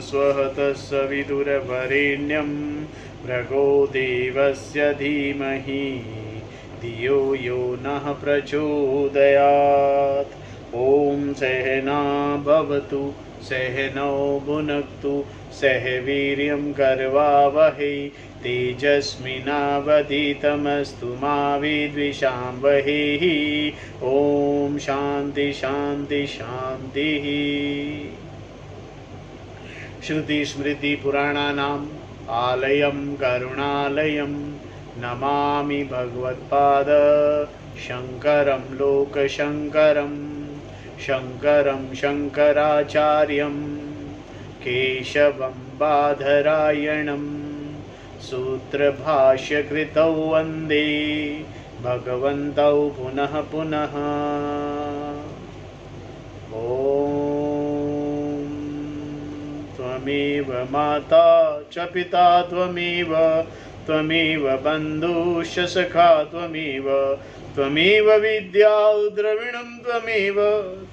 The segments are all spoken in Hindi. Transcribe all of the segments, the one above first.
स्वः तत्सवितुर्वरेण्यं भर्गो देवस्य धीमहि धियो यो नः प्रचोदयात्। ॐ सहना भवतु सहनौ भुनक्तु सह वीर्यं करवावहै तेजस्विनावधीतमस्तु मा विद्विषावहै। ॐ शान्ति शान्ति शान्तिः। श्रुतिस्मृतिपुराणानाम् आलयं करुणालयं नमामि भगवत्पाद शङ्करं लोकशङ्करं शङ्करं शङ्कराचार्यं केशवं बादरायणं सूत्रभाष्यकृतौ वन्दे भगवन्तौ पुनः पुनः। ॐ त्वमेव माता च पिता त्वमेव त्वमेव बन्धुश्च सखा त्वमेव त्वमेव विद्या द्रविणं त्वमेव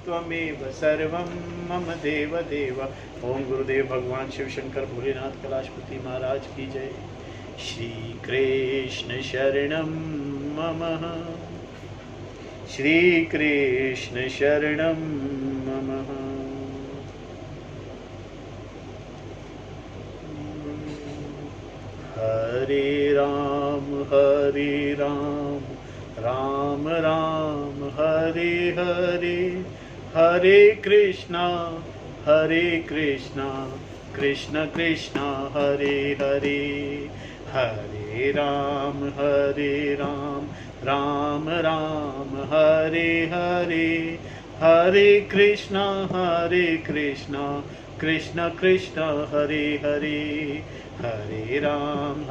त्वमेव सर्वं मम देव देव। ओम गुरुदेव भगवान शिव शंकर भोलेनाथ कैलाशपति महाराज की जय। श्री कृष्ण शरणं मम श्री कृष्ण शरणं मम। हरे राम राम राम हरे हरे हरे कृष्णा कृष्ण कृष्ण हरे हरे हरे राम राम राम हरे हरे हरे कृष्ण कृष्ण कृष्ण हरे हरे हरे राम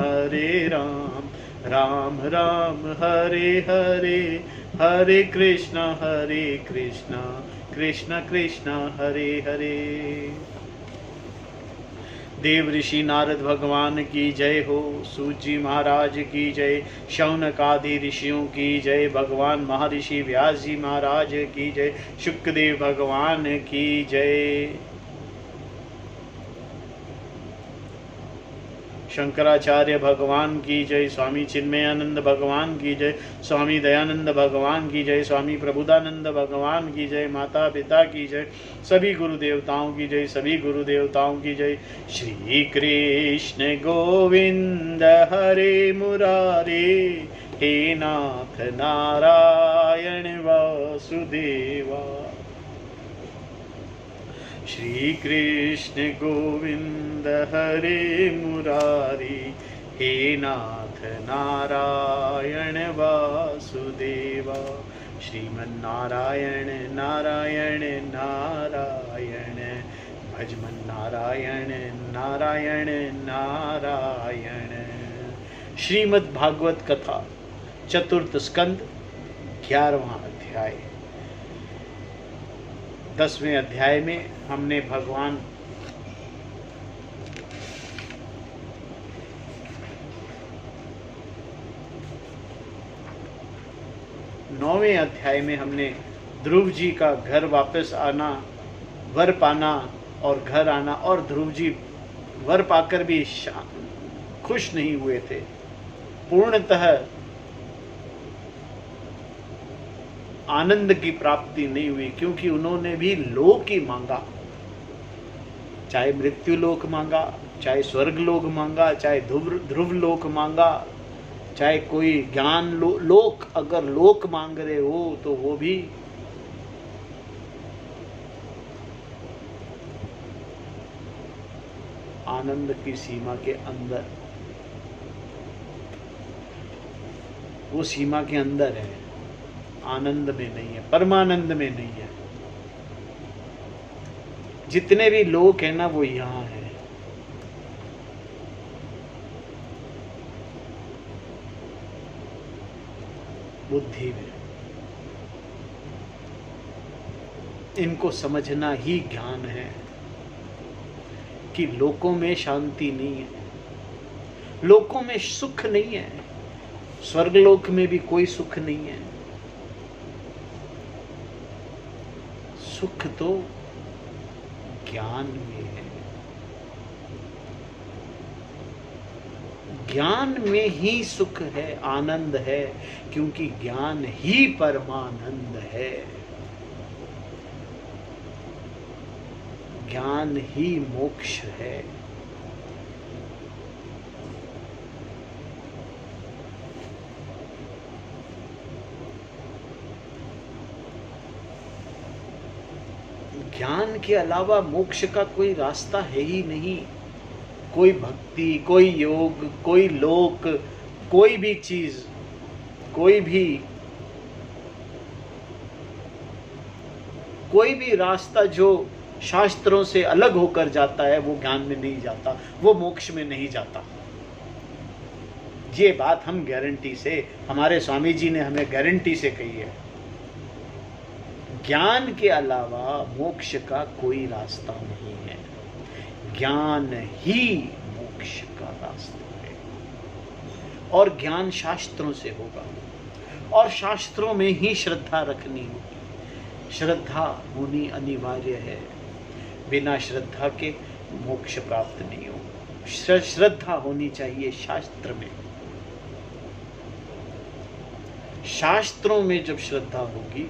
राम राम हरे हरे हरे कृष्ण कृष्ण कृष्ण हरे हरे। देव ऋषि नारद भगवान की जय हो। सूत जी महाराज की जय। शौनक आदि ऋषियों की जय। भगवान महर्षि व्यास जी महाराज की जय। शुकदेव भगवान की जय। शंकराचार्य भगवान की जय। स्वामी चिन्मयानंद भगवान की जय। स्वामी दयानंद भगवान की जय। स्वामी प्रबुदानंद भगवान की जय। माता पिता की जय। सभी गुरु देवताओं की जय। सभी गुरु देवताओं की जय। श्री कृष्ण गोविंद हरे मुरारे हे नाथ नारायण वासुदेवा। श्री कृष्ण गोविंद हरे मुरारी हे नाथ नारायण वासुदेवा। श्रीमन्नारायण नारायण नारायण भजमन नारायण नारायण नारायण। श्रीमद् भागवत कथा चतुर्थ स्कंद 11वां अध्याय। 10वें अध्याय में हमने भगवान नौवें अध्याय में हमने ध्रुव जी का घर वापस आना, वर पाना और घर आना, और ध्रुव जी वर पाकर भी खुश नहीं हुए थे। पूर्णतः आनंद की प्राप्ति नहीं हुई, क्योंकि उन्होंने भी लोक ही मांगा। चाहे मृत्यु लोक मांगा, चाहे स्वर्ग लोक मांगा, चाहे ध्रुव लोक मांगा, चाहे कोई ज्ञान लोक, अगर लोक मांग रहे हो तो वो भी आनंद की सीमा के अंदर, वो सीमा के अंदर है, आनंद में नहीं है, परमानंद में नहीं है। जितने भी लोक है ना वो यहां है। बुद्धि में इनको समझना ही ज्ञान है कि लोकों में शांति नहीं है, लोकों में सुख नहीं है, स्वर्गलोक में भी कोई सुख नहीं है। सुख तो ज्ञान में है, ज्ञान में ही सुख है, आनंद है, क्योंकि ज्ञान ही परमानंद है। ज्ञान ही मोक्ष है। ज्ञान के अलावा मोक्ष का कोई रास्ता है ही नहीं। कोई भक्ति, कोई योग, कोई लोक, कोई भी चीज, कोई भी रास्ता जो शास्त्रों से अलग होकर जाता है वो ज्ञान में नहीं जाता, वो मोक्ष में नहीं जाता। ये बात हम गारंटी से, हमारे स्वामी जी ने हमें गारंटी से कही है। ज्ञान के अलावा मोक्ष का कोई रास्ता नहीं है। ज्ञान ही मोक्ष का रास्ता है। और ज्ञान शास्त्रों से होगा, और शास्त्रों में ही श्रद्धा रखनी होगी। श्रद्धा होनी अनिवार्य है। बिना श्रद्धा के मोक्ष प्राप्त नहीं होगा। श्रद्धा होनी चाहिए शास्त्र में। शास्त्रों में जब श्रद्धा होगी,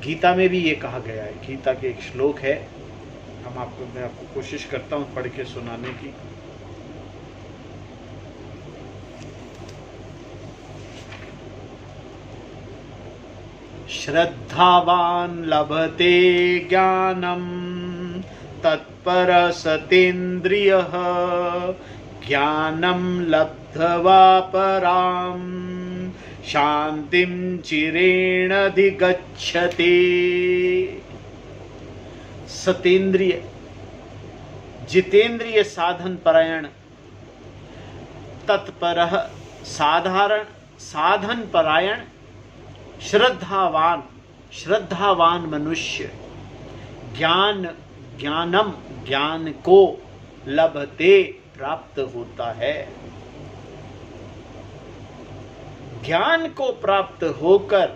गीता में भी ये कहा गया है। गीता के एक श्लोक है, मैं आपको कोशिश करता हूं पढ़ के सुनाने की। श्रद्धावान लभते ज्ञानम तत्पर सतेन्द्रियः ज्ञानम लब्ध्वा पराम शांतिम चिरेण अधिगच्छते। सतेन्द्रिय, जितेंद्रिय, साधन परायण, तत्परः, साधारण, साधन परायण, श्रद्धावान, श्रद्धावान मनुष्य, ज्ञानम, ज्ञान को, लभते, प्राप्त होता है। ज्ञान को प्राप्त होकर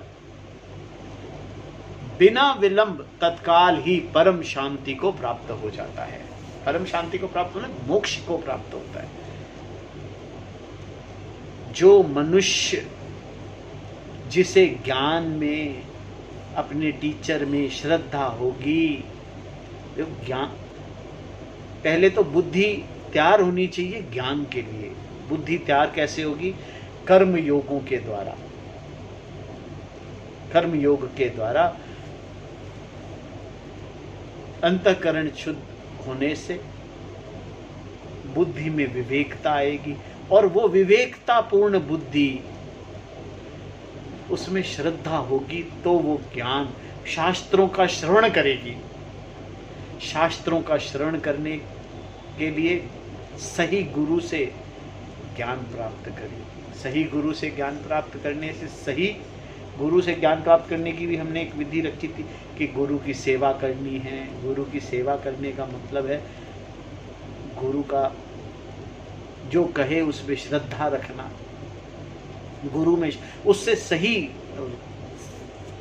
बिना विलंब तत्काल ही परम शांति को प्राप्त हो जाता है। परम शांति को प्राप्त होना मोक्ष को प्राप्त होता है। जो मनुष्य जिसे ज्ञान में, अपने टीचर में श्रद्धा होगी, ज्ञान, पहले तो बुद्धि तैयार होनी चाहिए ज्ञान के लिए। बुद्धि तैयार कैसे होगी? कर्म योगों के द्वारा। कर्म योग के द्वारा अंतःकरण शुद्ध होने से बुद्धि में विवेकता आएगी, और वो विवेकता पूर्ण बुद्धि, उसमें श्रद्धा होगी तो वो ज्ञान, शास्त्रों का श्रवण करेगी। शास्त्रों का श्रवण करने के लिए सही गुरु से ज्ञान प्राप्त करेगी। सही गुरु से ज्ञान प्राप्त करने से, सही गुरु से ज्ञान प्राप्त करने की भी हमने एक विधि रखी थी कि गुरु की सेवा करनी है। गुरु की सेवा करने का मतलब है गुरु का जो कहे उसमें श्रद्धा रखना, गुरु में उससे सही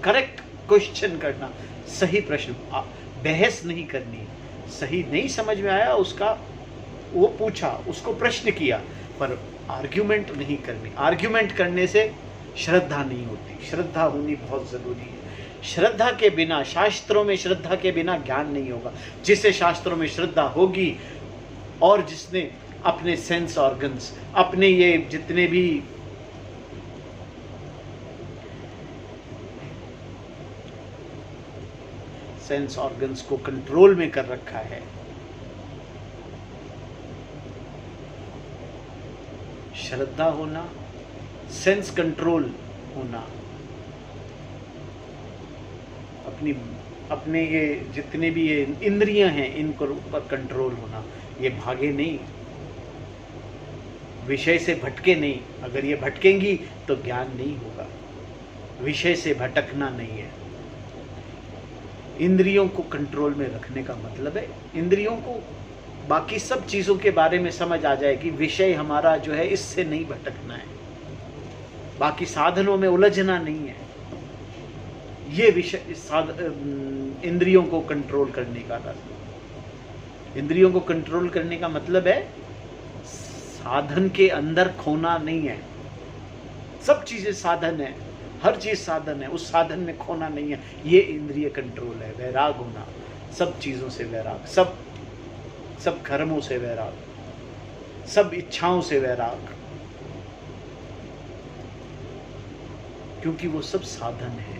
करेक्ट क्वेश्चन करना, सही प्रश्न, बहस नहीं करनी। सही नहीं समझ में आया उसका, वो पूछा, उसको प्रश्न किया, पर आर्ग्यूमेंट नहीं करनी। आर्ग्यूमेंट करने से श्रद्धा नहीं होती। श्रद्धा होनी बहुत जरूरी है। श्रद्धा के बिना, शास्त्रों में श्रद्धा के बिना ज्ञान नहीं होगा। जिसे शास्त्रों में श्रद्धा होगी और जिसने अपने सेंस ऑर्गन्स, अपने ये जितने भी सेंस ऑर्गन्स को कंट्रोल में कर रखा है, श्रद्धा होना, सेंस कंट्रोल होना, अपने ये जितने भी ये इंद्रियां हैं इनको ऊपर कंट्रोल होना, ये भागे नहीं, विषय से भटके नहीं। अगर ये भटकेंगी तो ज्ञान नहीं होगा। विषय से भटकना नहीं है। इंद्रियों को कंट्रोल में रखने का मतलब है इंद्रियों को बाकी सब चीजों के बारे में समझ आ जाएगी। विषय हमारा जो है इससे नहीं भटकना है, बाकी साधनों में उलझना नहीं है। ये विषय इंद्रियों को कंट्रोल करने का रास्ता। इंद्रियों को कंट्रोल करने का मतलब है साधन के अंदर खोना नहीं है। सब चीजें साधन है, हर चीज साधन है, उस साधन में खोना नहीं है। ये इंद्रिय कंट्रोल है, वैराग होना, सब चीजों से वैराग, सब कर्मों से वैराग, सब इच्छाओं से वैराग, क्योंकि वो सब साधन है,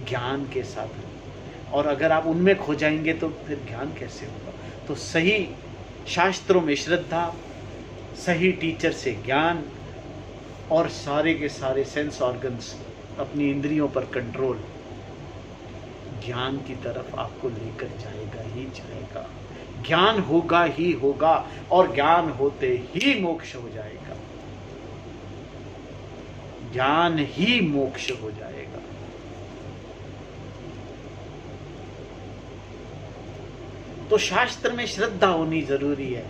ज्ञान के साधन। और अगर आप उनमें खो जाएंगे तो फिर ज्ञान कैसे होगा? तो सही शास्त्रों में श्रद्धा, सही टीचर से ज्ञान, और सारे के सारे सेंस ऑर्गन्स, अपनी इंद्रियों पर कंट्रोल, ज्ञान की तरफ आपको लेकर जाएगा ही जाएगा। ज्ञान होगा ही होगा, और ज्ञान होते ही मोक्ष हो जाएगा। ज्ञान ही मोक्ष हो जाएगा। तो शास्त्र में श्रद्धा होनी जरूरी है।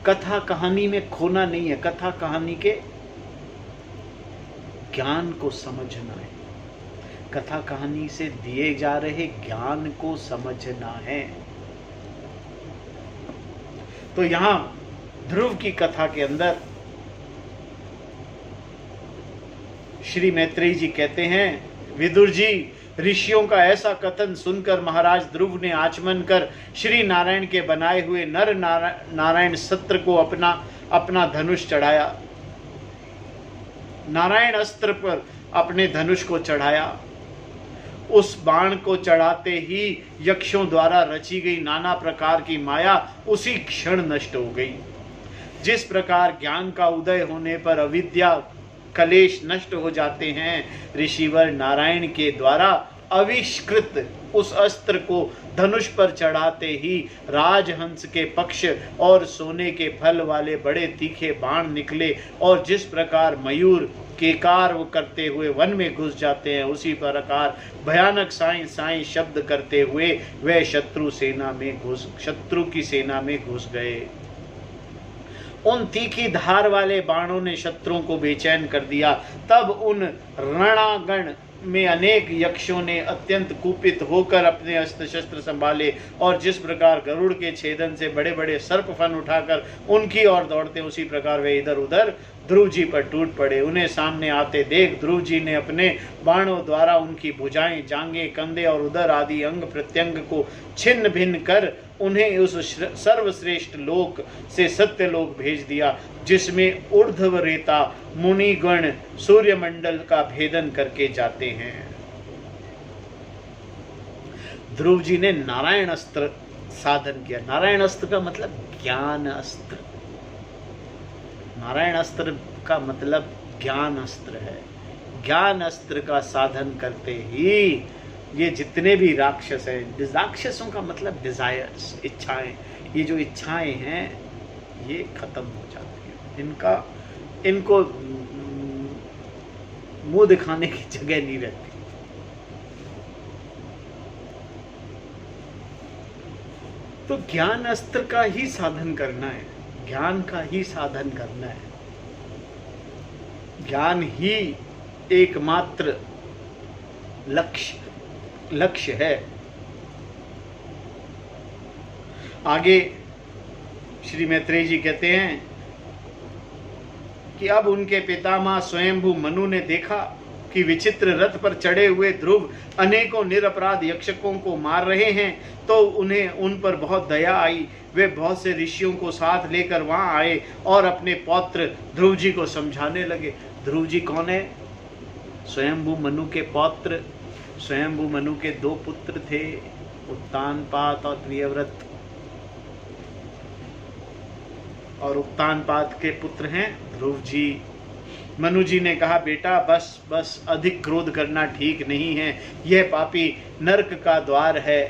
कथा कहानी में खोना नहीं है, कथा कहानी के ज्ञान को समझना है, कथा कहानी से दिए जा रहे ज्ञान को समझना है। तो यहां ध्रुव की कथा के अंदर श्री मैत्रेयी जी कहते हैं, विदुर जी, ऋषियों का ऐसा कथन सुनकर महाराज ध्रुव ने आचमन कर श्री नारायण के बनाए हुए नर नारायण सत्र को अपना धनुष चढ़ाया, नारायण अस्त्र पर अपने धनुष को चढ़ाया। उस बाण को चढ़ाते ही यक्षों द्वारा रची गई नाना प्रकार की माया उसी क्षण नष्ट हो गई। जिस प्रकार ज्ञान का उदय होने पर अविद्या कलेश नष्ट हो जाते हैं, ऋषिवर नारायण के द्वारा आविष्कृत उस अस्त्र को धनुष पर चढ़ाते ही राजहंस के पक्ष और सोने के फल वाले बड़े तीखे बाण निकले, और जिस प्रकार मयूर केकार करते हुए वन में घुस जाते हैं, उसी प्रकार भयानक साई साई शब्द करते हुए वे शत्रु की सेना में घुस गए। उन तीखी धार वाले बाणों ने शत्रुओं को बेचैन कर दिया। तब उन रणांगण में अनेक यक्षों ने अत्यंत कुपित होकर अपने अस्त्र शस्त्र संभाले, और जिस प्रकार गरुड़ के छेदन से बड़े बड़े सर्प फन उठाकर उनकी ओर दौड़ते, उसी प्रकार वे इधर उधर ध्रुव जी पर टूट पड़े। उन्हें सामने आते देख ध्रुव जी ने अपने बाणों द्वारा उनकी भुजाएं, जांघें, कंधे और उदर आदि अंग प्रत्यंग को छिन्न भिन्न कर उन्हें उस सर्वश्रेष्ठ लोक से सत्य लोक भेज दिया, जिसमें ऊर्ध्व रेता मुनिगण सूर्यमंडल का भेदन करके जाते हैं। ध्रुव जी ने नारायण अस्त्र साधन किया। नारायण अस्त्र का मतलब ज्ञान अस्त्र, नारायण अस्त्र का मतलब ज्ञान अस्त्र है। ज्ञान अस्त्र का साधन करते ही ये जितने भी राक्षस हैं, राक्षसों का मतलब डिजायर्स, इच्छाएं, ये जो इच्छाएं हैं ये खत्म हो जाती हैं। इनको मुंह दिखाने की जगह नहीं रहती। तो ज्ञान अस्त्र का ही साधन करना है, ज्ञान का ही साधन करना है। ज्ञान ही एकमात्र लक्ष्य है। आगे श्री मैत्रेयी जी कहते हैं कि अब उनके पितामह स्वयंभू मनु ने देखा कि विचित्र रथ पर चढ़े हुए ध्रुव अनेकों निरपराध यक्षकों को मार रहे हैं, तो उन्हें उन पर बहुत दया आई। वे बहुत से ऋषियों को साथ लेकर वहां आए और अपने पौत्र ध्रुव जी को समझाने लगे। ध्रुव जी कौन है? स्वयंभू मनु के पौत्र। स्वयंभू मनु के दो पुत्र थे, उत्तानपाद और प्रियव्रत, और उत्तानपाद के पुत्र हैं ध्रुव जी। मनु जी ने कहा, बेटा बस अधिक क्रोध करना ठीक नहीं है, यह पापी नरक का द्वार है।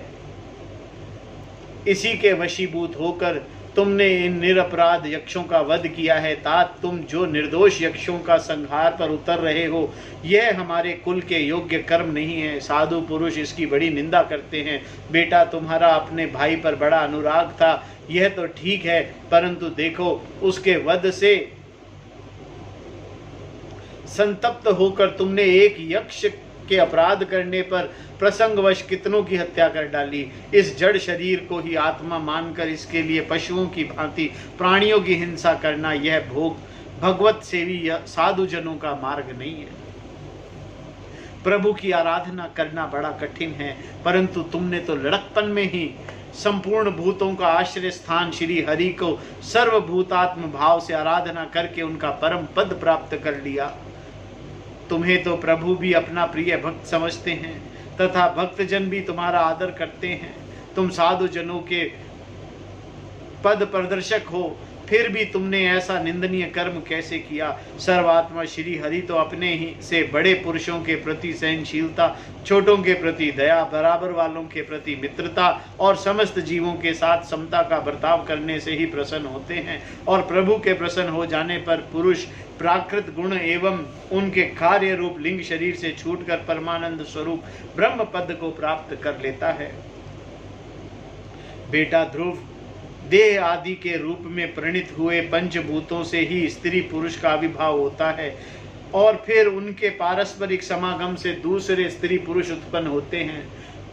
इसी के वशीभूत होकर तुमने इन निरपराध यक्षों का वध किया है। तात, तुम जो निर्दोष यक्षों का संहार पर उतर रहे हो, यह हमारे कुल के योग्य कर्म नहीं है। साधु पुरुष इसकी बड़ी निंदा करते हैं। बेटा, तुम्हारा अपने भाई पर बड़ा अनुराग था, यह तो ठीक है, परंतु देखो उसके वध से संतप्त होकर तुमने एक यक्ष के अपराध करने पर प्रसंगवश कितनों की हत्या कर डाली। इस जड़ शरीर को ही आत्मा मानकर इसके लिए पशुओं की भांति प्राणियों की हिंसा करना, यह भगवत सेवी साधु जनों का मार्ग नहीं है। प्रभु की आराधना करना बड़ा कठिन है, परंतु तुमने तो लड़कपन में ही संपूर्ण भूतों का आश्रय स्थान श्री हरि को सर्वभूतात्म भाव से आराधना करके उनका परम पद प्राप्त कर लिया। तुम्हें तो प्रभु भी अपना प्रिय भक्त समझते हैं तथा भक्तजन भी तुम्हारा आदर करते हैं। तुम साधु जनों के पद प्रदर्शक हो, फिर भी तुमने ऐसा निंदनीय कर्म कैसे किया। सर्वात्मा श्री हरि तो अपने ही से बड़े पुरुषों के प्रति सहनशीलता, छोटों के प्रति दया, बराबर वालों के प्रति मित्रता और समस्त जीवों के साथ समता का बर्ताव करने से ही प्रसन्न होते हैं। और प्रभु के प्रसन्न हो जाने पर पुरुष प्राकृत गुण एवं उनके कार्य रूप लिंग शरीर से छूटकर परमानंद स्वरूप ब्रह्म पद को प्राप्त कर लेता है। बेटा ध्रुव, देह आदि के रूप में प्रणीत हुए पंचभूतों से ही स्त्री पुरुष का आविर्भाव होता है और फिर उनके पारस्परिक समागम से दूसरे स्त्री पुरुष उत्पन्न होते हैं।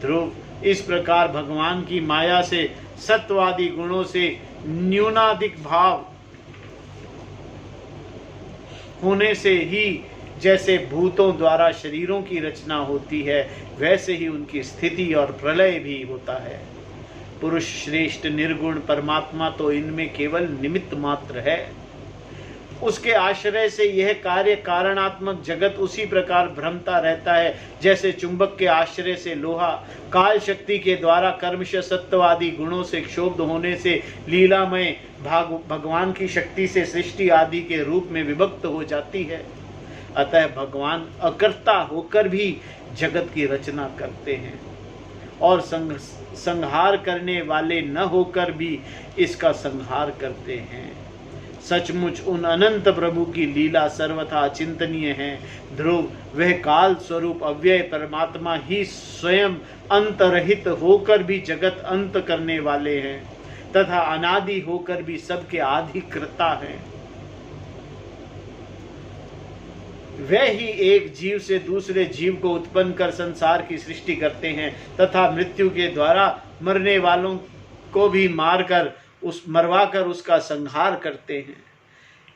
ध्रुव, इस प्रकार भगवान की माया से सत्वादि गुणों से न्यूनाधिक भाव होने से ही जैसे भूतों द्वारा शरीरों की रचना होती है, वैसे ही उनकी स्थिति और प्रलय भी होता है। पुरुष श्रेष्ठ निर्गुण परमात्मा तो इनमें केवल निमित्त मात्र है। उसके आश्रय से यह कार्य कारणात्मक जगत उसी प्रकार भ्रमता रहता है जैसे चुंबक के आश्रय से लोहा काल शक्ति के द्वारा कर्मश सत्ववादी गुणों से क्षोभ होने से लीलामय भगवान की शक्ति से सृष्टि आदि के रूप में विभक्त हो जाती है। अतः भगवान अकर्ता होकर भी जगत की रचना करते हैं और संहार करने वाले न होकर भी इसका संहार करते हैं। सचमुच उन अनंत प्रभु की लीला सर्वथा चिंतनीय है। ध्रुव, वह काल स्वरूप अव्यय परमात्मा ही स्वयं अंतरहित होकर भी जगत अंत करने वाले हैं तथा अनादि होकर भी सबके आधिकृता हैं। वह ही एक जीव से दूसरे जीव को उत्पन्न कर संसार की सृष्टि करते हैं तथा मृत्यु के द्वारा मरने वालों को भी मरवाकर उसका संहार करते हैं।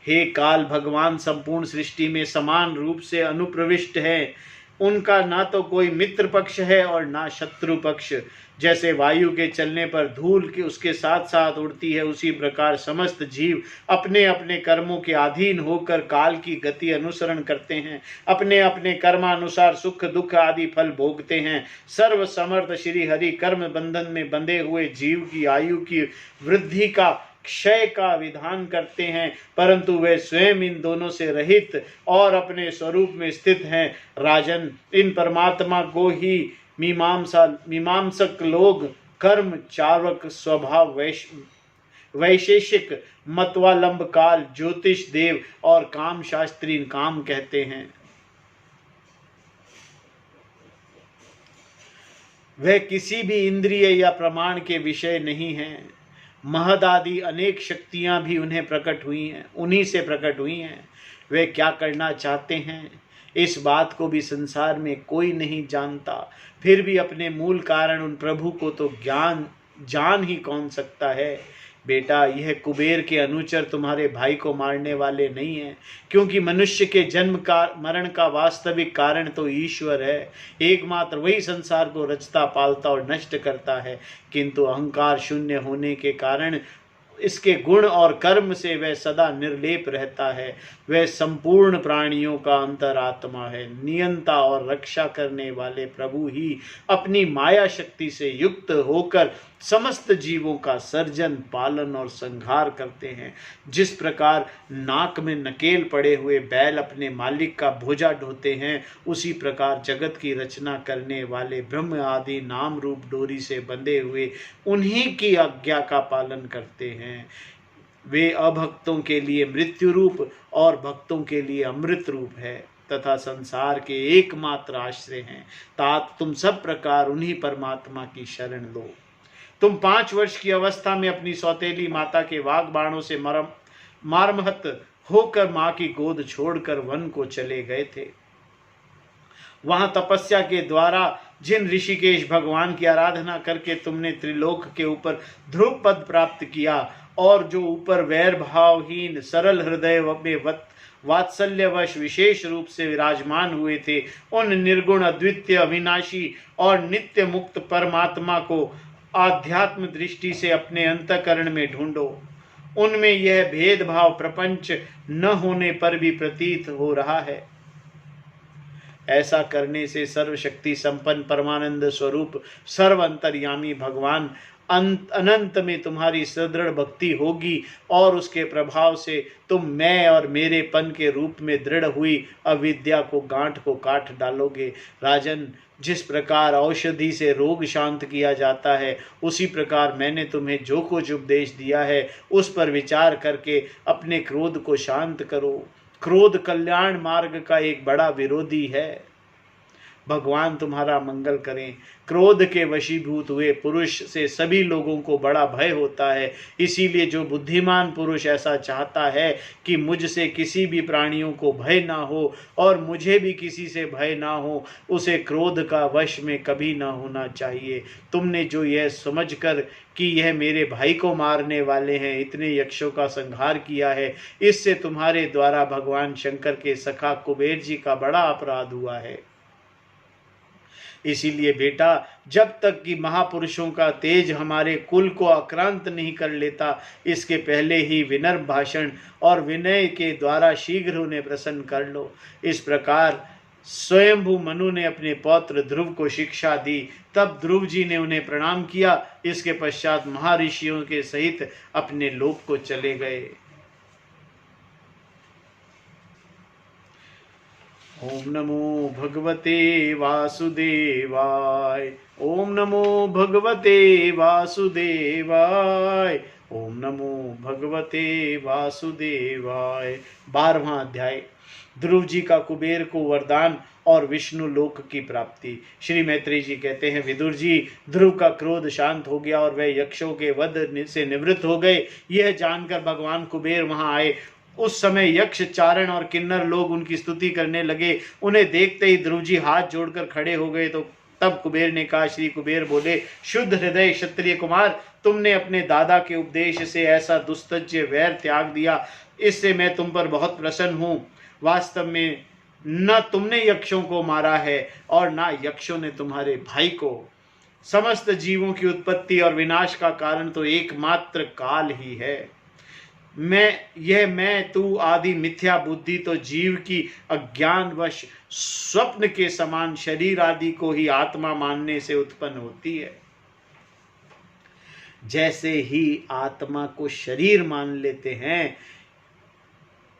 हे काल, भगवान संपूर्ण सृष्टि में समान रूप से अनुप्रविष्ट है। उनका ना तो कोई मित्र पक्ष है और ना शत्रु पक्ष। जैसे वायु के चलने पर धूल की उसके साथ साथ उड़ती है, उसी प्रकार समस्त जीव अपने अपने कर्मों के अधीन होकर काल की गति अनुसरण करते हैं। अपने अपने कर्मानुसार सुख दुख आदि फल भोगते हैं। सर्व समर्थ श्री हरि कर्म बंधन में बंधे हुए जीव की आयु की वृद्धि का क्षय का विधान करते हैं, परंतु वे स्वयं इन दोनों से रहित और अपने स्वरूप में स्थित हैं। राजन, इन परमात्मा को ही मीमांसक लोग कर्म चार्वक स्वभाव वैशेषिक मतवालंब काल ज्योतिष देव और काम शास्त्री काम कहते हैं। वह किसी भी इंद्रिय या प्रमाण के विषय नहीं है। महद आदि अनेक शक्तियां भी उन्हीं से प्रकट हुई हैं। वे क्या करना चाहते हैं इस बात को भी संसार में कोई नहीं जानता। फिर भी अपने मूल कारण उन प्रभु को तो जान ही कौन सकता है। बेटा, यह कुबेर के अनुचर तुम्हारे भाई को मारने वाले नहीं हैं, क्योंकि मनुष्य के जन्म का मरण का वास्तविक कारण तो ईश्वर है। एकमात्र वही संसार को रचता पालता और नष्ट करता है, किंतु अहंकार शून्य होने के कारण इसके गुण और कर्म से वह सदा निर्लेप रहता है। वह संपूर्ण प्राणियों का अंतरात्मा है। नियंता और रक्षा करने वाले प्रभु ही अपनी माया शक्ति से युक्त होकर समस्त जीवों का सर्जन पालन और संहार करते हैं। जिस प्रकार नाक में नकेल पड़े हुए बैल अपने मालिक का भोजा ढोते हैं, उसी प्रकार जगत की रचना करने वाले ब्रह्म आदि नाम रूप डोरी से बंधे हुए उन्हीं की आज्ञा का पालन करते हैं। वे अभक्तों के लिए मृत्यु रूप और भक्तों के लिए अमृत रूप है तथा संसार के एकमात्र आश्रय हैं। तात तुम सब प्रकार उन्हीं परमात्मा की शरण लो। तुम 5 वर्ष की अवस्था में अपनी सौतेली माता के वाग बाणों से मारमहत होकर माँ की गोद छोड़कर वन को चले गए थे। वहां तपस्या के द्वारा जिन ऋषिकेश भगवान की आराधना करके तुमने त्रिलोक के ऊपर ध्रुव पद प्राप्त किया, और जो ऊपर वैर भावहीन सरल हृदय में वात्सल्यवश विशेष रूप से विराजमान हुए थे, उन निर्गुण अद्वितीय अविनाशी और नित्य मुक्त परमात्मा को आध्यात्म दृष्टि से अपने अंतःकरण में ढूंढो। उनमें यह भेदभाव प्रपंच न होने पर भी प्रतीत हो रहा है। ऐसा करने से सर्वशक्ति संपन्न परमानंद स्वरूप सर्व अंतर्यामी भगवान अनंत में तुम्हारी सुदृढ़ भक्ति होगी, और उसके प्रभाव से तुम मैं और मेरेपन के रूप में दृढ़ हुई अविद्या को गांठ को काट डालोगे। राजन, जिस प्रकार औषधि से रोग शांत किया जाता है, उसी प्रकार मैंने तुम्हें जो कुछ उपदेश दिया है उस पर विचार करके अपने क्रोध को शांत करो। क्रोध कल्याण मार्ग का एक बड़ा विरोधी है। भगवान तुम्हारा मंगल करें। क्रोध के वशीभूत हुए पुरुष से सभी लोगों को बड़ा भय होता है, इसीलिए जो बुद्धिमान पुरुष ऐसा चाहता है कि मुझसे किसी भी प्राणियों को भय ना हो और मुझे भी किसी से भय ना हो, उसे क्रोध का वश में कभी ना होना चाहिए। तुमने जो यह समझकर कि यह मेरे भाई को मारने वाले हैं, इतने यक्षों का संहार किया है, इससे तुम्हारे द्वारा भगवान शंकर के सखा कुबेर जी का बड़ा अपराध हुआ है। इसीलिए बेटा, जब तक कि महापुरुषों का तेज हमारे कुल को आक्रांत नहीं कर लेता, इसके पहले ही विनम्र भाषण और विनय के द्वारा शीघ्र उन्हें प्रसन्न कर लो। इस प्रकार स्वयंभू मनु ने अपने पौत्र ध्रुव को शिक्षा दी। तब ध्रुव जी ने उन्हें प्रणाम किया। इसके पश्चात महर्षियों के सहित अपने लोक को चले गए। ओम नमो भगवते वासुदेवाय। ओम नमो भगवते वासुदेवाय। ओम नमो भगवते वासुदेवाय। 12वां अध्याय। ध्रुव जी का कुबेर को वरदान और विष्णु लोक की प्राप्ति। श्री मैत्रेय जी कहते हैं, विदुर जी, ध्रुव का क्रोध शांत हो गया और वह यक्षों के वध से निवृत्त हो गए। यह जानकर भगवान कुबेर वहां आए। उस समय यक्ष, चारण और किन्नर लोग उनकी स्तुति करने लगे। उन्हें देखते ही ध्रुव जी हाथ जोड़कर खड़े हो गए। तो तब कुबेर ने कहा, श्री कुबेर बोले, शुद्ध हृदय क्षत्रिय कुमार, तुमने अपने दादा के उपदेश से ऐसा दुस्तज्य वैर त्याग दिया, इससे मैं तुम पर बहुत प्रसन्न हूँ। वास्तव में न तुमने यक्षों को मारा है और न यक्षों ने तुम्हारे भाई को। समस्त जीवों की उत्पत्ति और विनाश का कारण तो एकमात्र काल ही है। मैं तू आदि मिथ्या बुद्धि तो जीव की अज्ञानवश स्वप्न के समान शरीर आदि को ही आत्मा मानने से उत्पन्न होती है। जैसे ही आत्मा को शरीर मान लेते हैं,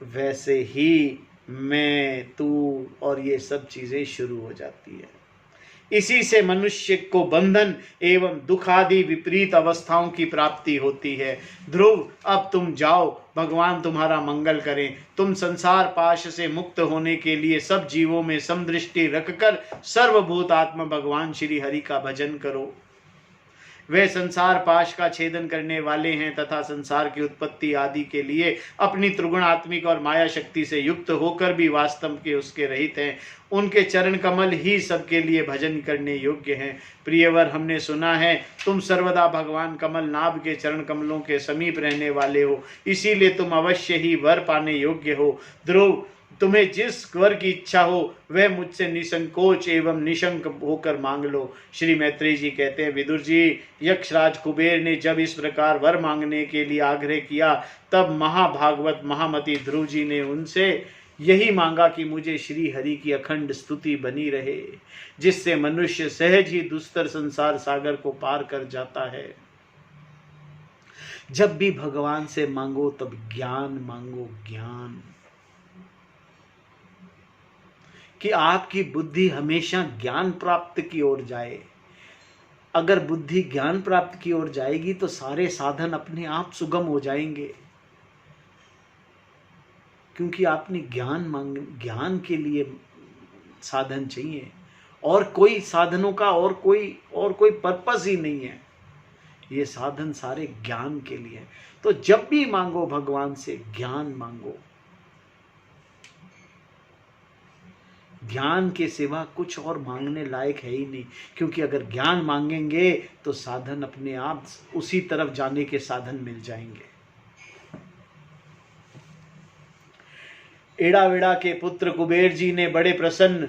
वैसे ही मैं, तू और ये सब चीजें शुरू हो जाती है। इसी से मनुष्य को बंधन एवं दुख आदि विपरीत अवस्थाओं की प्राप्ति होती है। ध्रुव, अब तुम जाओ, भगवान तुम्हारा मंगल करें। तुम संसार पाश से मुक्त होने के लिए सब जीवों में समदृष्टि रखकर सर्वभूत आत्मा भगवान श्री हरि का भजन करो। वे संसार पाश का छेदन करने वाले हैं तथा संसार की उत्पत्ति आदि के लिए अपनी त्रिगुणात्मिक और माया शक्ति से युक्त होकर भी वास्तव के उसके रहित हैं। उनके चरण कमल ही सबके लिए भजन करने योग्य हैं। प्रियवर, हमने सुना है तुम सर्वदा भगवान कमल नाभ के चरण कमलों के समीप रहने वाले हो, इसीलिए तुम अवश्य ही वर पाने योग्य हो। ध्रुव, तुम्हें जिस वर की इच्छा हो वह मुझसे निसंकोच एवं निशंक होकर मांग लो। श्री मैत्रेय जी कहते हैं, विदुर जी, यक्षराज कुबेर ने जब इस प्रकार वर मांगने के लिए आग्रह किया, तब महाभागवत महामती ध्रुव जी ने उनसे यही मांगा कि मुझे श्री हरि की अखंड स्तुति बनी रहे, जिससे मनुष्य सहज ही दुस्तर संसार सागर को पार कर जाता है। जब भी भगवान से मांगो तब ज्ञान मांगो, ज्ञान, कि आपकी बुद्धि हमेशा ज्ञान प्राप्त की ओर जाए। अगर बुद्धि ज्ञान प्राप्त की ओर जाएगी तो सारे साधन अपने आप सुगम हो जाएंगे, क्योंकि आपने ज्ञान के लिए साधन चाहिए, और कोई साधनों का और कोई पर्पस ही नहीं है। ये साधन सारे ज्ञान के लिए। तो जब भी मांगो भगवान से ज्ञान मांगो। ज्ञान के सिवा कुछ और मांगने लायक है ही नहीं, क्योंकि अगर ज्ञान मांगेंगे तो साधन अपने आप उसी तरफ जाने के साधन मिल जाएंगे। एड़ा वेड़ा के पुत्र कुबेर जी ने बड़े प्रसन्न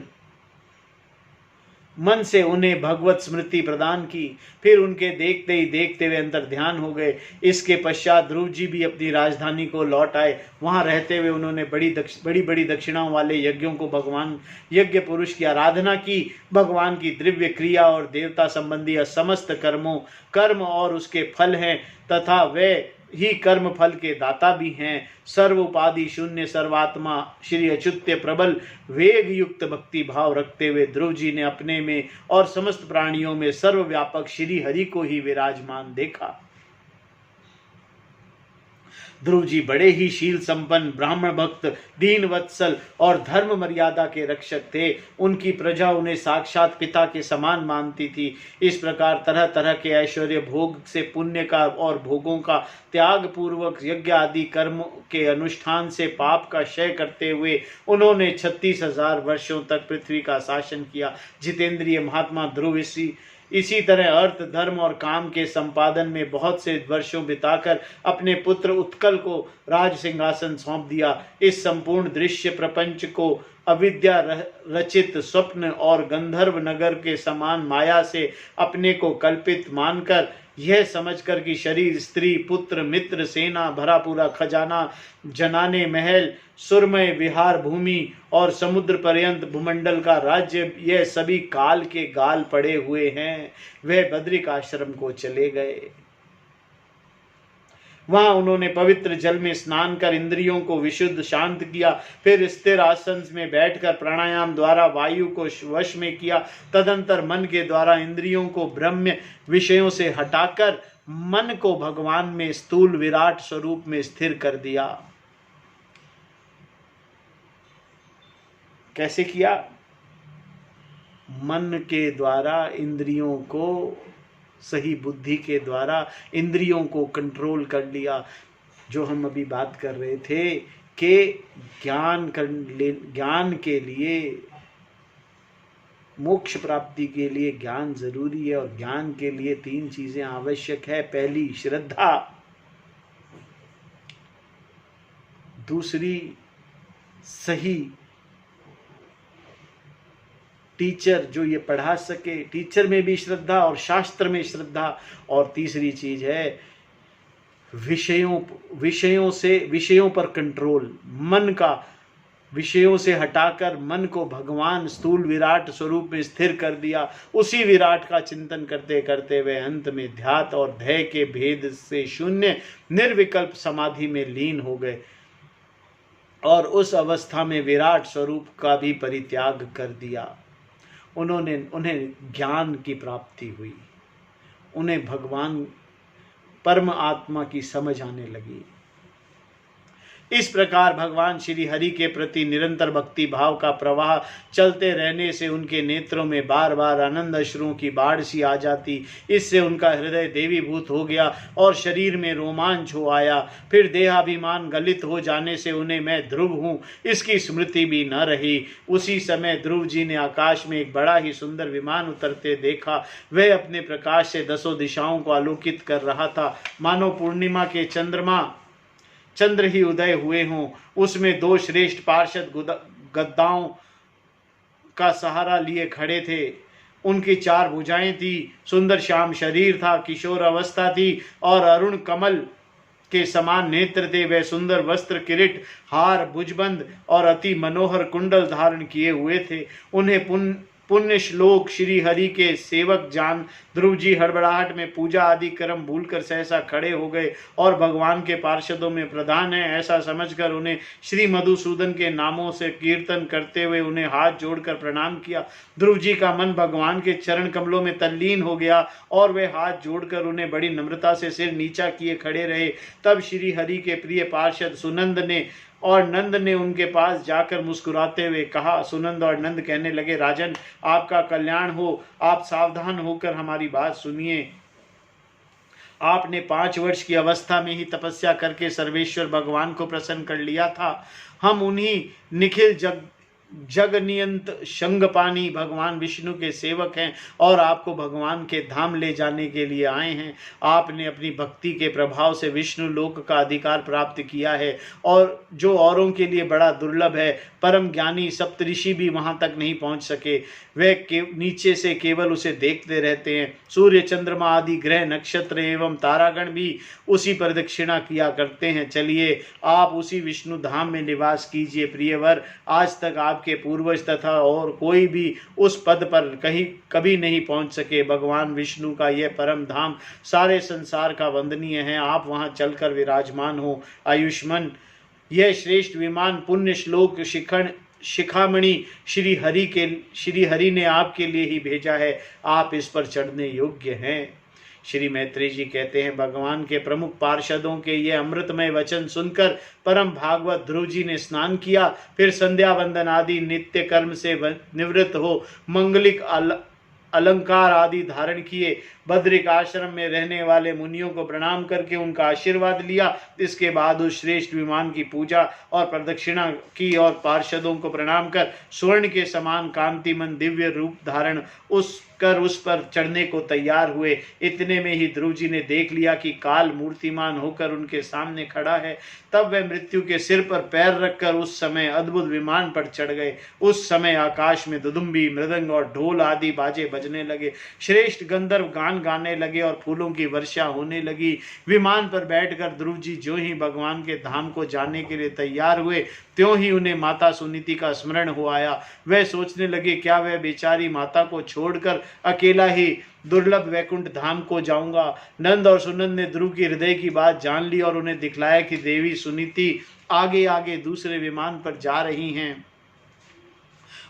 मन से उन्हें भगवत स्मृति प्रदान की। फिर उनके देखते ही देखते वे अंतर ध्यान हो गए। इसके पश्चात ध्रुव जी भी अपनी राजधानी को लौट आए। वहां रहते हुए उन्होंने बड़ी बड़ी दक्षिणाओं वाले यज्ञों को भगवान यज्ञ पुरुष की आराधना की। भगवान की दिव्य क्रिया और देवता संबंधी समस्त कर्म और उसके फल हैं, तथा वे ही कर्म फल के दाता भी हैं। सर्व उपाधि शून्य सर्वात्मा श्री अच्युत्य प्रबल वेग युक्त भक्ति भाव रखते हुए ध्रुव जी ने अपने में और समस्त प्राणियों में सर्वव्यापक श्री हरि को ही विराजमान देखा। ध्रुव जी बड़े ही शील संपन्न, ब्राह्मण भक्त, दीन वत्सल और धर्म मर्यादा के रक्षक थे। उनकी प्रजा उन्हें साक्षात पिता के समान मानती थी। इस प्रकार तरह तरह के ऐश्वर्य भोग से पुण्य का और भोगों का त्याग पूर्वक यज्ञ आदि कर्म के अनुष्ठान से पाप का क्षय करते हुए उन्होंने 36,000 वर्षों तक पृथ्वी का शासन किया। जितेंद्रिय महात्मा ध्रुव इसी तरह अर्थ, धर्म और काम के संपादन में बहुत से वर्षों बिताकर अपने पुत्र उत्कल को राज सिंहासन सौंप दिया। इस संपूर्ण दृश्य प्रपंच को अविद्या रचित स्वप्न और गंधर्व नगर के समान माया से अपने को कल्पित मानकर, यह समझकर कि शरीर, स्त्री, पुत्र, मित्र, सेना, भरा पूरा खजाना, जनाने, महल, सुरमय विहार भूमि और समुद्र पर्यंत भूमंडल का राज्य, यह सभी काल के गाल पड़े हुए हैं, वह बद्रिक आश्रम को चले गए। वहां उन्होंने पवित्र जल में स्नान कर इंद्रियों को विशुद्ध शांत किया। फिर स्थिर आसन में बैठकर प्राणायाम द्वारा वायु को वश में किया। तदंतर मन के द्वारा इंद्रियों को ब्रह्म विषयों से हटाकर मन को भगवान में स्थूल विराट स्वरूप में स्थिर कर दिया। कैसे किया? मन के द्वारा इंद्रियों को, सही बुद्धि के द्वारा इंद्रियों को कंट्रोल कर लिया। जो हम अभी बात कर रहे थे कि ज्ञान के लिए, मोक्ष प्राप्ति के लिए ज्ञान जरूरी है, और ज्ञान के लिए 3 चीजें आवश्यक है। पहली श्रद्धा, दूसरी सही टीचर जो ये पढ़ा सके, टीचर में भी श्रद्धा और शास्त्र में श्रद्धा, और तीसरी चीज है विषयों पर कंट्रोल। मन का विषयों से हटाकर मन को भगवान स्थूल विराट स्वरूप में स्थिर कर दिया। उसी विराट का चिंतन करते करते वे अंत में ध्यात और ध्यय के भेद से शून्य निर्विकल्प समाधि में लीन हो गए, और उस अवस्था में विराट स्वरूप का भी परित्याग कर दिया। उन्हें ज्ञान की प्राप्ति हुई, उन्हें भगवान परम आत्मा की समझ आने लगी। इस प्रकार भगवान श्री हरि के प्रति निरंतर भक्ति भाव का प्रवाह चलते रहने से उनके नेत्रों में बार बार आनंद अश्रुओं की बाढ़ सी आ जाती। इससे उनका हृदय देवीभूत हो गया और शरीर में रोमांच हो आया। फिर देहाभिमान गलित हो जाने से उन्हें मैं ध्रुव हूँ इसकी स्मृति भी न रही। उसी समय ध्रुव जी ने आकाश में एक बड़ा ही सुंदर विमान उतरते देखा। वह अपने प्रकाश से 10 दिशाओं को आलोकित कर रहा था, मानो पूर्णिमा के चंद्र ही उदय हुए हों। उसमें 2 श्रेष्ठ पार्षद गद्दाओं का सहारा लिए खड़े थे। उनकी 4 भुजाएं थी, सुंदर श्याम शरीर था, किशोर अवस्था थी और अरुण कमल के समान नेत्र थे। वे सुंदर वस्त्र, किरीट, हार, भुजबंद और अति मनोहर कुंडल धारण किए हुए थे। उन्हें पुण्य श्लोक श्री हरि के सेवक जान ध्रुव जी हड़बड़ाहट में पूजा आदि कर्म भूलकर सहसा खड़े हो गए और भगवान के पार्षदों में प्रधान है ऐसा समझकर उन्हें श्री मधुसूदन के नामों से कीर्तन करते हुए उन्हें हाथ जोड़कर प्रणाम किया। ध्रुव जी का मन भगवान के चरण कमलों में तल्लीन हो गया और वे हाथ जोड़कर उन्हें बड़ी नम्रता से सिर नीचा किए खड़े रहे। तब श्री हरि के प्रिय पार्षद सुनंद ने और नंद ने उनके पास जाकर मुस्कुराते हुए कहा। सुनंद और नंद कहने लगे, राजन आपका कल्याण हो, आप सावधान होकर हमारी बात सुनिए। आपने 5 वर्ष की अवस्था में ही तपस्या करके सर्वेश्वर भगवान को प्रसन्न कर लिया था। हम उन्हीं निखिल जगनियंत शंगपानी भगवान विष्णु के सेवक हैं और आपको भगवान के धाम ले जाने के लिए आए हैं। आपने अपनी भक्ति के प्रभाव से विष्णु लोक का अधिकार प्राप्त किया है और जो औरों के लिए बड़ा दुर्लभ है। परम ज्ञानी सप्तऋषि भी वहां तक नहीं पहुंच सके, वे नीचे से केवल उसे देखते रहते हैं। सूर्य चंद्रमा आदि ग्रह नक्षत्र एवं तारागण भी उसी प्रदक्षिणा किया करते हैं। चलिए आप उसी विष्णु धाम में निवास कीजिए प्रियवर। आज तक आपके पूर्वज तथा और कोई भी उस पद पर कभी नहीं पहुंच सके। भगवान विष्णु का यह परम धाम सारे संसार का वंदनीय है। आप वहां चलकर विराजमान हो। आयुष्मान, यह श्रेष्ठ विमान पुण्य श्लोक शिखामणि श्री हरि ने आपके लिए ही भेजा है। आप इस पर चढ़ने योग्य हैं। श्री मैत्रेय जी कहते हैं, भगवान के प्रमुख पार्षदों के ये अमृतमय वचन सुनकर परम भागवत ध्रुव जी ने स्नान किया। फिर संध्या वंदन आदि नित्य कर्म से निवृत्त हो मंगलिक अलंकार आदि धारण किए। बद्रिक आश्रम में रहने वाले मुनियों को प्रणाम करके उनका आशीर्वाद लिया। इसके बाद उस श्रेष्ठ विमान की पूजा और प्रदक्षिणा की और पार्षदों को प्रणाम कर स्वर्ण के समान कांतिमन दिव्य रूप धारण उस पर चढ़ने को तैयार हुए। इतने में ही ध्रुव जी ने देख लिया कि काल मूर्तिमान होकर उनके सामने खड़ा है। तब वह मृत्यु के सिर पर पैर रखकर उस समय अद्भुत विमान पर चढ़ गए। उस समय आकाश में दुदुम्बी मृदंग और ढोल आदि बाजे बजने लगे। श्रेष्ठ गंधर्व गान गाने लगे और फूलों की वर्षा होने लगी। विमान पर बैठकर ध्रुव जी जो ही भगवान के धाम को जाने के लिए तैयार हुए, त्यों ही उन्हें माता सुनीति का स्मरण हो आया। वह सोचने लगे, क्या वह बेचारी माता को छोड़कर अकेला ही दुर्लभ वैकुंठ धाम को जाऊंगा। नंद और सुनंद ने ध्रुव की हृदय की बात जान ली और उन्हें दिखलाया कि देवी सुनीति आगे आगे दूसरे विमान पर जा रही हैं।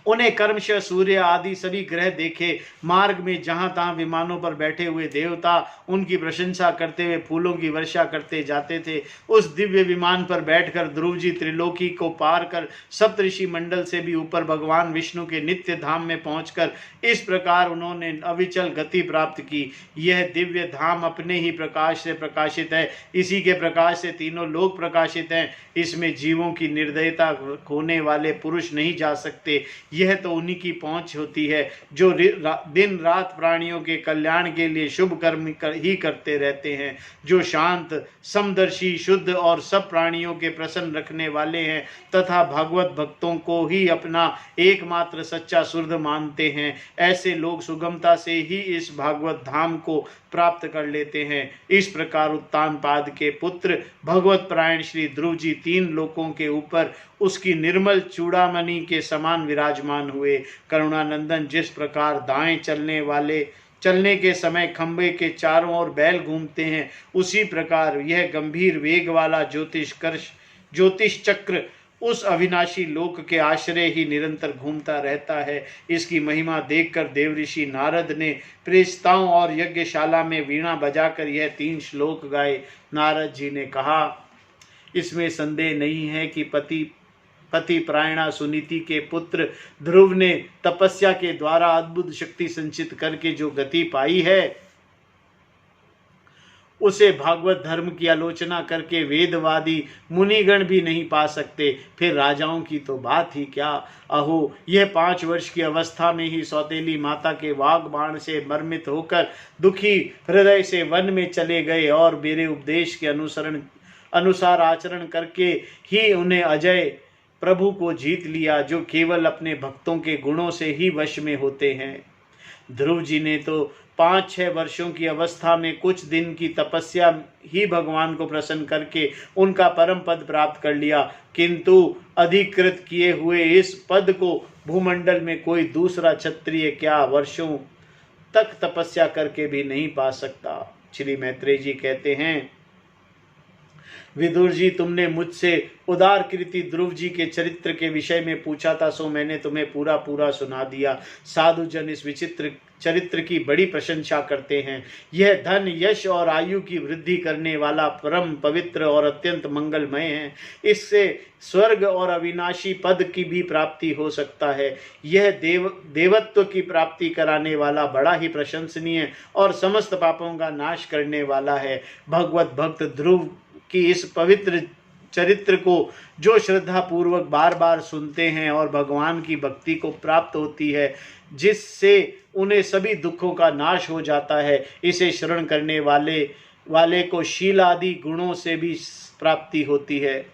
उन्हें कर्मश सूर्य आदि सभी ग्रह देखे। मार्ग में जहां तहां विमानों पर बैठे हुए देवता उनकी प्रशंसा करते हुए फूलों की वर्षा करते जाते थे। उस दिव्य विमान पर बैठकर ध्रुव जी त्रिलोकी को पार कर सप्तऋषि मंडल से भी ऊपर भगवान विष्णु के नित्य धाम में पहुंचकर इस प्रकार उन्होंने अविचल गति प्राप्त की। यह दिव्य धाम अपने ही प्रकाश से प्रकाशित है। इसी के प्रकाश से तीनों लोक प्रकाशित हैं। इसमें जीवों की निर्दयता खोने वाले पुरुष नहीं जा सकते। यह तो उन्हीं की पहुंच होती है जो दिन रात प्राणियों के कल्याण के लिए शुभ कर्म ही करते रहते हैं, जो शांत समदर्शी शुद्ध और सब प्राणियों के प्रसन्न रखने वाले हैं तथा भागवत भक्तों को ही अपना एकमात्र सच्चा सुहृद मानते हैं। ऐसे लोग सुगमता से ही इस भागवत धाम को प्राप्त कर लेते हैं। इस प्रकार उत्तानपाद के पुत्र भगवत परायण श्री ध्रुव जी तीन लोकों के ऊपर उसकी निर्मल चूड़ामणि के समान विराजमान हुए। करुणानंदन जिस प्रकार दाएं चलने के समय खंबे के चारों ओर बैल घूमते हैं, उसी प्रकार यह गंभीर वेग वाला ज्योतिष चक्र उस अविनाशी लोक के आश्रय ही निरंतर घूमता रहता है। इसकी महिमा देखकर देवऋषि नारद ने प्रेस्ताओं और यज्ञशाला में वीणा बजाकर यह 3 श्लोक गाए। नारद जी ने कहा, इसमें संदेह नहीं है कि पति प्रायणा सुनीति के पुत्र ध्रुव ने तपस्या के द्वारा अद्भुत शक्ति संचित करके जो गति पाई है, उसे भागवत धर्म की आलोचना करके वेदवादी मुनिगण भी नहीं पा सकते। फिर राजाओं की तो बात ही क्या। अहो, यह 5 वर्ष की अवस्था में ही सौतेली माता के वाग बाण से मर्मित होकर दुखी हृदय से वन में चले गए और मेरे उपदेश के अनुसार आचरण करके ही उन्हें अजय प्रभु को जीत लिया, जो केवल अपने भक्तों के गुणों से ही वश में होते हैं। ध्रुव जी ने तो 5-6 वर्षों की अवस्था में कुछ दिन की तपस्या ही भगवान को प्रसन्न करके उनका परम पद प्राप्त कर लिया, किंतु अधिकृत किए हुए इस पद को भूमंडल में कोई दूसरा क्षत्रिय क्या वर्षों तक तपस्या करके भी नहीं पा सकता। श्री मैत्रेय जी कहते हैं, विदुर जी, तुमने मुझसे उदार कृति ध्रुव जी के चरित्र के विषय में पूछा था, सो मैंने तुम्हें पूरा सुना दिया। साधु जन इस विचित्र चरित्र की बड़ी प्रशंसा करते हैं। यह धन यश और आयु की वृद्धि करने वाला परम पवित्र और अत्यंत मंगलमय है। इससे स्वर्ग और अविनाशी पद की भी प्राप्ति हो सकता है। यह देवत्व की प्राप्ति कराने वाला बड़ा ही प्रशंसनीय और समस्त पापों का नाश करने वाला है। भगवत भक्त ध्रुव की इस पवित्र चरित्र को जो श्रद्धा पूर्वक बार बार सुनते हैं और भगवान की भक्ति को प्राप्त होती है, जिससे उन्हें सभी दुखों का नाश हो जाता है, इसे शरण करने वाले को शील आदि गुणों से भी प्राप्ति होती है।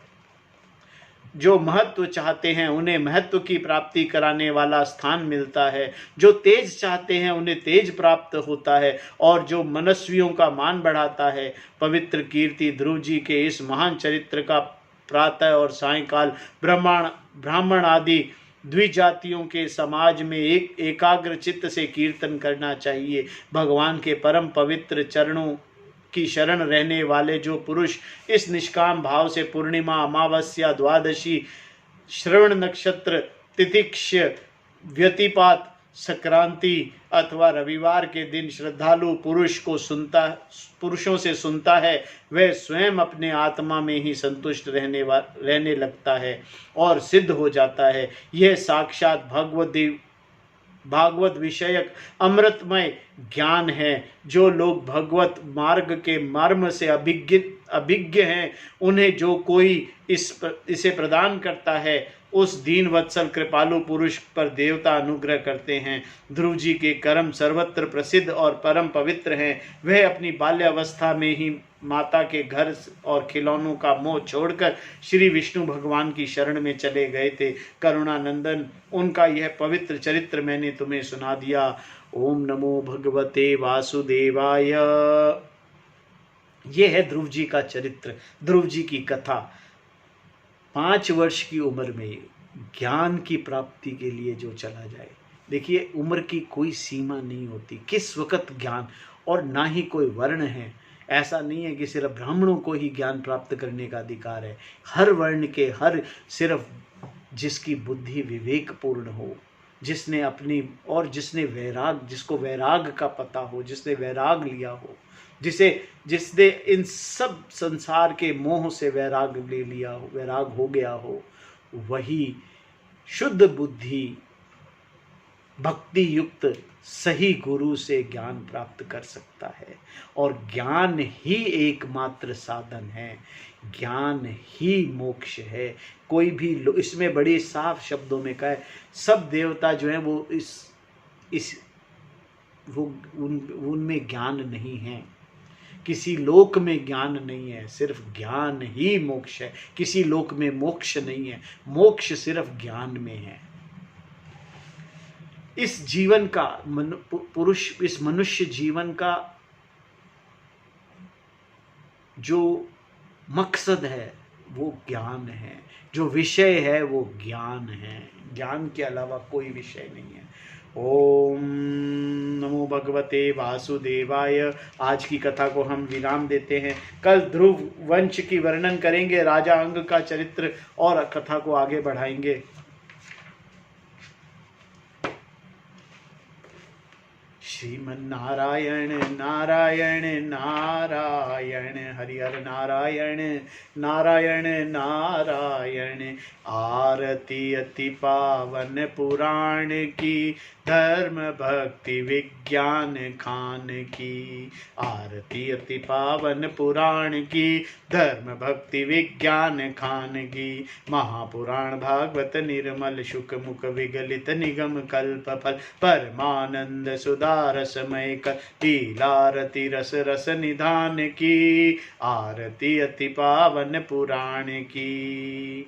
जो महत्व चाहते हैं उन्हें महत्व की प्राप्ति कराने वाला स्थान मिलता है, जो तेज चाहते हैं उन्हें तेज प्राप्त होता है, और जो मनस्वियों का मान बढ़ाता है। पवित्र कीर्ति ध्रुव जी के इस महान चरित्र का प्रातः और सायंकाल ब्राह्मण आदि द्विजातियों के समाज में एकाग्र चित्त से कीर्तन करना चाहिए। भगवान के परम पवित्र चरणों की शरण रहने वाले जो पुरुष इस निष्काम भाव से पूर्णिमा, अमावस्या, द्वादशी, श्रवण नक्षत्र, तिथिक्ष्य, व्यतिपात, संक्रांति अथवा रविवार के दिन श्रद्धालु पुरुषों से सुनता है, वह स्वयं अपने आत्मा में ही संतुष्ट रहने लगता है और सिद्ध हो जाता है। यह साक्षात भागवत विषयक अमृतमय ज्ञान है। जो लोग भगवत मार्ग के मर्म से अभिज्ञ हैं, उन्हें जो कोई इसे प्रदान करता है, उस दीन वत्सल कृपालु पुरुष पर देवता अनुग्रह करते हैं। ध्रुव जी के कर्म सर्वत्र प्रसिद्ध और परम पवित्र हैं। वह अपनी बाल्यावस्था में ही माता के घर और खिलौनों का मोह छोड़कर श्री विष्णु भगवान की शरण में चले गए थे। करुणानंदन, उनका यह पवित्र चरित्र मैंने तुम्हें सुना दिया। ओम नमो भगवते वासुदेवाय। ये है ध्रुव जी का चरित्र, ध्रुव जी की कथा। 5 वर्ष की उम्र में ज्ञान की प्राप्ति के लिए जो चला जाए, देखिए उम्र की कोई सीमा नहीं होती, किस वक्त ज्ञान, और ना ही कोई वर्ण है। ऐसा नहीं है कि सिर्फ ब्राह्मणों को ही ज्ञान प्राप्त करने का अधिकार है। हर वर्ण के, हर सिर्फ जिसकी बुद्धि विवेकपूर्ण हो, जिसने अपनी और जिसको वैराग का पता हो, जिसने वैराग लिया हो, जिसने इन सब संसार के मोह से वैराग ले लिया हो, वैराग हो गया हो, वही शुद्ध बुद्धि भक्ति युक्त सही गुरु से ज्ञान प्राप्त कर सकता है। और ज्ञान ही एकमात्र साधन है, ज्ञान ही मोक्ष है। कोई भी इसमें बड़े साफ शब्दों में कहे, सब देवता जो हैं वो उनमें ज्ञान नहीं है, किसी लोक में ज्ञान नहीं है, सिर्फ ज्ञान ही मोक्ष है। किसी लोक में मोक्ष नहीं है, मोक्ष सिर्फ ज्ञान में है। इस जीवन का इस मनुष्य जीवन का जो मकसद है वो ज्ञान है, जो विषय है वो ज्ञान है। ज्ञान के अलावा कोई विषय नहीं है। ओम नमो भगवते वासुदेवाय। आज की कथा को हम विराम देते हैं। कल ध्रुव वंश की वर्णन करेंगे, राजा अंग का चरित्र, और कथा को आगे बढ़ाएंगे। श्रीमन्नारायण नारायण नारायण, हरिहर नारायण नारायण नारायण। आरती अति पावन पुराण की, धर्म भक्ति विज्ञान खान की। आरती अति पावन पुराण की, धर्म भक्ति विज्ञान खान की। महापुराण भागवत निर्मल शुक मुख विगलित निगम कल्प फल, परमानंद सुधारसमय लीलारति रस रस निधान की। आरती अति पावन पुराण की,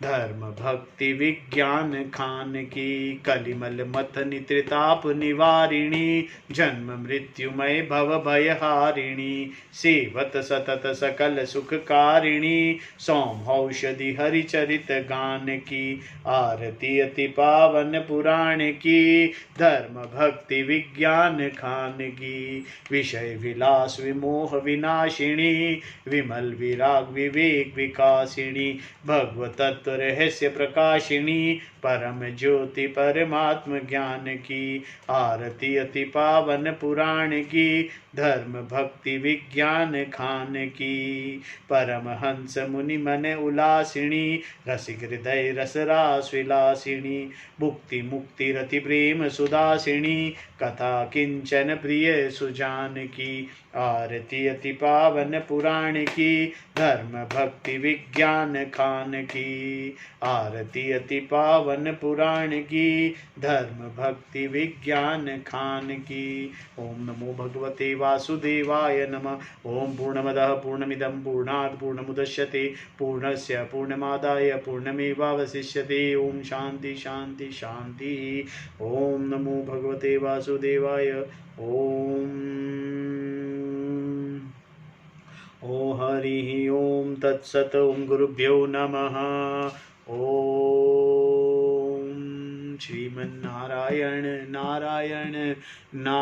धर्म भक्ति विज्ञान खान की। कलिमल मथनि त्रिताप निवारिणी, जन्म मृत्युमय भव भयहारिणी। सेवत सतत सकल सुखकारिणी, सौम्यौषधि हरिचरित गान की। आरती अति पावन पुराण की, धर्म भक्ति विज्ञान खान की। विषय विलास विमोह विनाशिनी, विमल विराग विवेक विकासिनी। भगवत रहस्य प्रकाशिनी, परम ज्योति परमात्म ज्ञान की। आरती अति पावन पुराण की, धर्म भक्ति विज्ञान खान की। परमहंस मुनि मन उल्लासिनी, रसिक हृदय रस रास विलासिनी। भुक्ति मुक्ति रति प्रेम सुदासिनी, कथा किंचन प्रिय सुजान की। आरती अति पावन पुराण की, धर्म भक्ति विज्ञान खान की। आरती अति पावन पुराण की, धर्म भक्ति विज्ञान खान की। ओम नमो भगवते वासुदेवाय नमः। ओम पूर्णमदः पूर्णमिदं पूर्णात् पूर्णमुदच्यते पूर्णस्य पूर्णमादाय पूर्णमेवावशिष्यते। ओम शांति शांति शांति। ओम नमो भगवते वासुदेवाय। ओ हरि ओम तत्सत। ओम गुरुभ्यो नमः। ओम श्रीमन्नारायण नारायण नारायण।